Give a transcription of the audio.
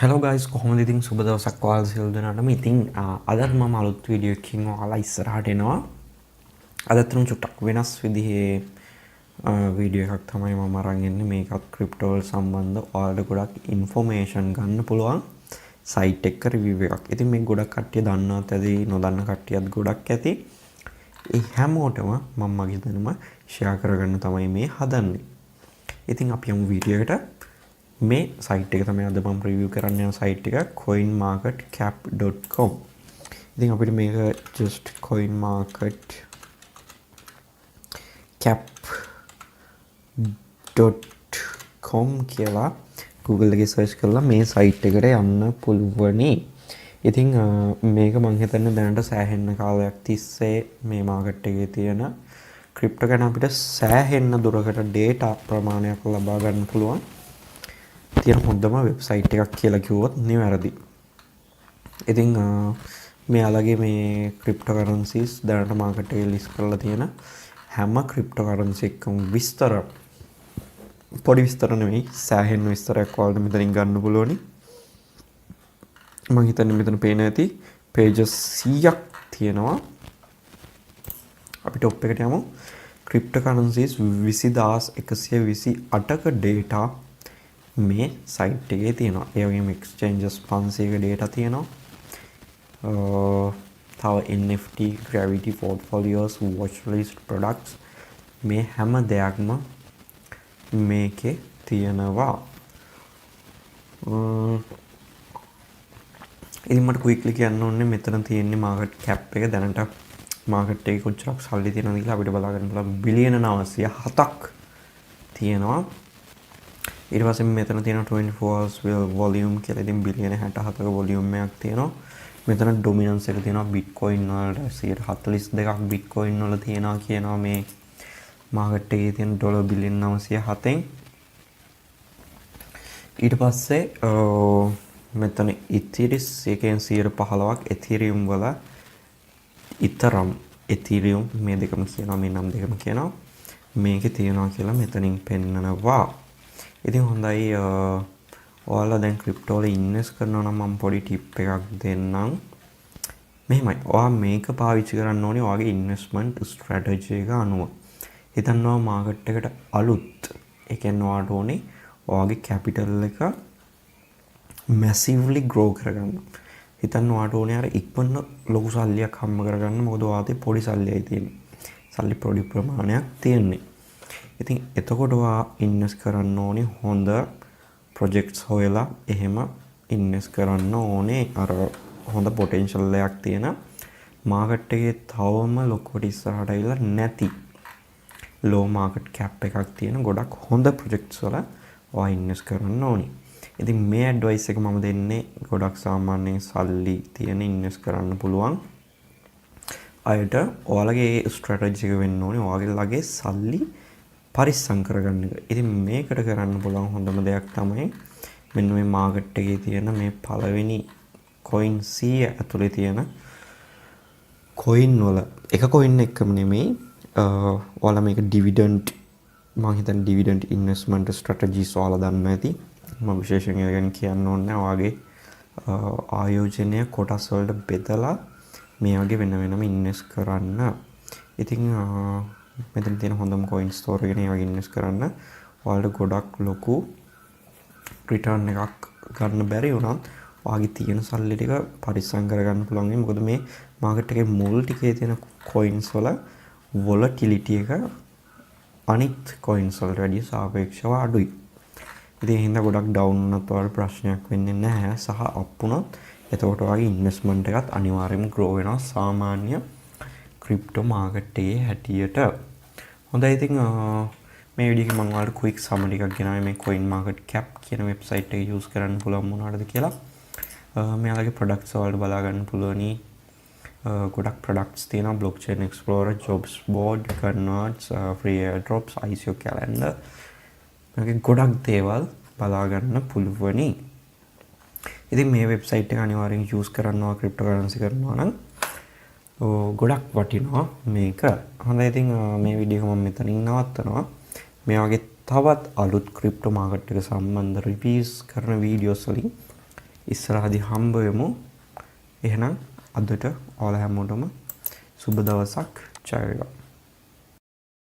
Hello guys, කොහොමද ඉතින් සුබ දවසක් ඔයාලා සියලු දෙනාටම. ඉතින් අදත් මම අලුත් වීඩියෝ එකකින් ඔයාලා ඉස්සරහට එනවා. අදත් නම් චුට්ටක් වෙනස් විදිහේ වීඩියෝ එකක් තමයි මම අරන් එන්නේ. මේකත් ක්‍රිප්ටෝ වල සම්බන්ධ ඔයාලට ගොඩක් ඉන්ෆෝමේෂන් ගන්න පුළුවන් සයිට් එක රිවිව් එකක්. ඉතින් මේක ගොඩක් කට්ටිය දන්නවත් ඇති, නොදන්න කට්ටියත් ගොඩක් ඇති. ඒ හැමෝටම මම මගේ දැනුම ෂෙයා කරගන්න තමයි මේ හදන්නේ. ඉතින් අපි යමු වීඩියෝ එකට. මේ සයිට් එක තමයි අද මම රිවිව් කරන්න යන සයිට් එක coinmarketcap.com. ඉතින් අපිට මේක just coinmarketcap.com කියලා Google එකේ search කරලා මේ සයිට් එකට යන්න පුළුවනි. ඉතින් මේක මම හිතන්නේ දැනට සෑහෙන්න කාලයක් තිස්සේ මේ මාකට් එකේ තියෙන ක්‍රිප්ටෝ ගැන අපිට සෑහෙන්න දුරකට data ප්‍රමාණයක් ලබා ගන්න පුළුවන්. තියෙන හොඳම වෙබ්සයිට් එකක් කියලා කිව්වොත් නිවැරදි. ඉතින් මෙයාලගේ මේ cryptocurrencies දැනට මාකට් එකේ ලිස්ට් කරලා තියෙන හැම cryptocurrency එකකම විස්තර පොඩි විස්තර නෙවෙයි සෑහෙන විස්තරයක් ඔයාලට මෙතනින් ගන්න පුළුවනි. මම හිතන්නේ මෙතන පේන ඇති pages 100ක් තියෙනවා. අපි top එකට යමු. cryptocurrencies 20128ක data මේ සයිට් එකේ තියෙනවා. ඒ වගේම exchanges 500ක data තියෙනවා. තව NFT, gravity portfolios, watchlist products මේ හැම දෙයක්ම මේකේ තියෙනවා. ඉතින් මට quickly කියන්න ඕනේ මෙතන තියෙන්නේ market cap එක දැනට market එකේ කොච්චරක් සල්ලි තියෙනවද කියලා අපිට බලා ගන්න පුළුවන්. බිලියන 907ක් තියෙනවා. ඊට පස්සේ මෙතන තියෙන 24 hours volume කියලා ඉතින් බිලියන 67ක volume එකක් තියෙනවා. මෙතන dominance එක තියෙනවා bitcoin වලට 142ක් bitcoin වල තියෙනවා කියනවා මේ market එකේ තියෙන ඩොලර් බිලියන 907න්. ඊට පස්සේ මෙතන එකෙන් 15ක් ethereum වල ethereum මේ දෙකම කියනවා මේ නම් දෙකම කියනවා මේකේ තියෙනවා කියලා මෙතනින් පෙන්නනවා. ඉතින් හොඳයි ඔයාලා දැන් ක්‍රිප්ටෝ වල ඉන්වෙස්ට් කරනවා නම් මම පොඩි ටිප් එකක් දෙන්නම්. මෙහෙමයි. ඔයා මේක පාවිච්චි කරන්න ඕනේ ඔයාගේ ඉන්වෙස්ට්මන්ට් ස්ට්‍රැටජි එක අනුව. හිතන්නවා මාකට් එකට අලුත්. ඒ කියන්නේ ඔයාට ඕනේ ඔයාගේ කැපිටල් එක massively grow කරගන්න. හිතන්න ඔයාට ඕනේ අර ඉක්මන ලොකු සල්ලියක් හම්බ කරගන්න. මොකද ඔයාගේ පොඩි සල්ලියයි තියෙන්නේ. සල්ලි පොඩි ප්‍රමාණයක් තියෙන්නේ. ඉතින් එතකොට ඔයා ඉන්වෙස්ට් කරන්න ඕනේ හොඳ ප්‍රොජෙක්ට්ස් හොයලා එහෙම ඉන්වෙස්ට් කරන්න ඕනේ අර හොඳ පොටෙන්ෂල් එකක් තියෙන මාකට් එකේ තවම ලොකුවට ඉස්සරහට ඇවිල්ලා නැති ලෝ මාකට් කැප් එකක් තියෙන ගොඩක් හොඳ ප්‍රොජෙක්ට්ස් වල ඔයා ඉන්වෙස්ට් කරන්න ඕනේ. ඉතින් මේ ඇඩ්වයිස් එක මම දෙන්නේ ගොඩක් සාමාන්‍යයෙන් සල්ලි තියෙන ඉන්වෙස්ට් කරන්න පුළුවන් අයට ඔයාලගේ ස්ට්‍රැටජි එක වෙන්න ඕනේ ඔයාගේ ළගේ සල්ලි පරිස්සම් කරගන්න එක. ඉතින් මේකට කරන්න පුළුවන් හොඳම දෙයක් තමයි මෙන්න මේ මාකට් එකේ තියෙන මේ පළවෙනි coin 100 ඇතුලේ තියෙන coin වල එක coin එකම නෙමෙයි ඔයාලා මේක dividend මම හිතන්නේ dividend investment strategies ඔයාලා දන්නවා ඇති. මම විශේෂයෙන් ඒ ගැන කියන්න ඕනේ ඔයාගේ ආයෝජනය කොටස් වලට බෙදලා මේ වගේ වෙන වෙනම ඉන්වෙස්ට් කරන්න. ඉතින් මෙතන තියෙන හොඳම coin store එකේ මේ වගේ ඉන්වෙස්ට් කරන්න ඔයාලට ගොඩක් ලොකු රිටර්න් එකක් ගන්න බැරි වුණත් ඔයාගේ තියෙන සල්ලි ටික පරිස්සම් කරගන්න පුළුවන්. මොකද මේ මාකට් එකේ මුල් ටිකේ තියෙන coins වල volatility එක අනිත් coins වලට වැඩිය සාපේක්ෂව අඩුයි. ඉතින් ඒ හින්දා ගොඩක් down වුණත් ඔයාලට ප්‍රශ්නයක් වෙන්නේ නැහැ. සහ up වුණත් එතකොට ඔයාගේ ඉන්වෙස්ට්මන්ට් එකත් අනිවාර්යයෙන්ම grow වෙනවා සාමාන්‍ය ක්‍රිප්ටෝ මාකට් එකේ හැටියට. හොඳයි ඉතින් මේ වීඩියෝ එකේ මම ඔයාලට quick summary එකක් ගෙනාවේ මේ coinmarketcap කියන වෙබ්සයිට් එක use කරන්න පුළුවන් මොනවටද කියලා. මෙයාලගේ products වලට බලා ගන්න පුළුවනි. ගොඩක් products තියෙනවා blockchain explorer, jobs board, converts, free airdrops, ICO calendar. මේකේ ගොඩක් දේවල් බලා ගන්න පුළුවනි. ඉතින් මේ වෙබ්සයිට් එක අනිවාර්යෙන් use කරනවා cryptocurrency කරනවා නම් ගොඩක් වටිනවා මේක. හොඳයි ඉතින් මේ වීඩියෝ එක මම මෙතනින් නවත්තනවා. මේ වගේ තවත් අලුත් ක්‍රිප්ටෝ මාකට් එක සම්බන්ධ රිවිව්ස් කරන වීඩියෝස් වලින් ඉස්සරහදී හම්බ වෙමු. එහෙනම් අදට ඔයාලා හැමෝටම සුබ දවසක්. ජය වේවා.